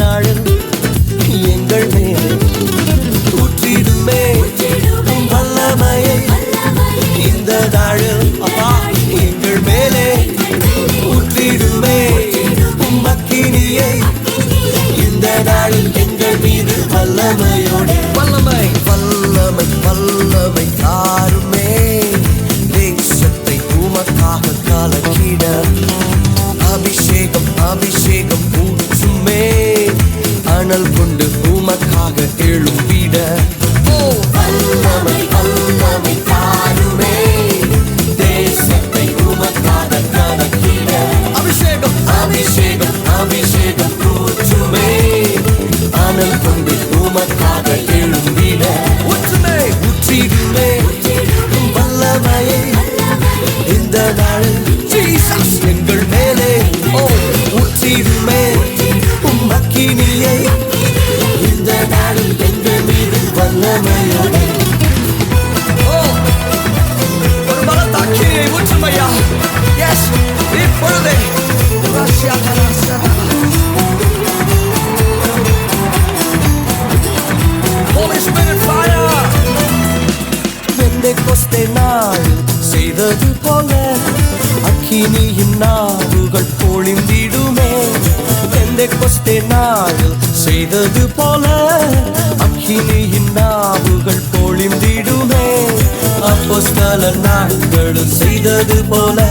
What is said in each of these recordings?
நாளில் எங்கள் மேலே ஊற்றிடுமே வல்லமையை. இந்த நாளில் அப்பா எங்கள் மேலே ஊற்றிடுமே அக்கினியை. இந்த நாளில் எங்கள் மீது வல்லமையோடு வல்லமை வல்லமை வல்லமை தாருமே. தேசத்தை உமக்காக கலக்கிட அபிஷேகம் அபிஷேகம் ஊற்றுமே. அனல் கொண்டு உமக்காக எழும்பிட வல்லமை வல்லமை தாருமே. தேசத்தை உமக்காக கலக்கிட அபிஷேகம் அபிஷேகம் அபிஷேகம் ஊற்றுமே. அனல் கொண்டு உமக்காக எழும்பிட ஊற்றுமே ஊற்றிடுமே வல்லமையை. இந்த நாளில் ஜீசஸ் எங்கள் மேலே ஊற்றிடுமே அக்கினியை. இந்த நாளில் எங்கள் மீது வல்லமையோடு ஒரு பலத்த அக்கினியை ஊற்றுமையா. எஸ் இப்பொழுதே Holy Spirit fire. பெந்தெக்கோஸ்தே நாளில் செய்தது போல அக்கினியின் நாவுகள் பொழிந்திடுமே. பெந்தெக்கோஸ்தே நாளில் செய்தது போல அக்கினியின் நாவுகள் பொழிந்திடுமே. அப்போஸ்தலர் நாட்களில் செய்தது போல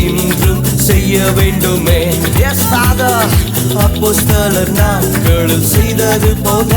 இன்றும் செய்ய வேண்டுமே. எஸ் ஃபாதர் அப்போஸ்தலர் நாட்களில் செய்தது போல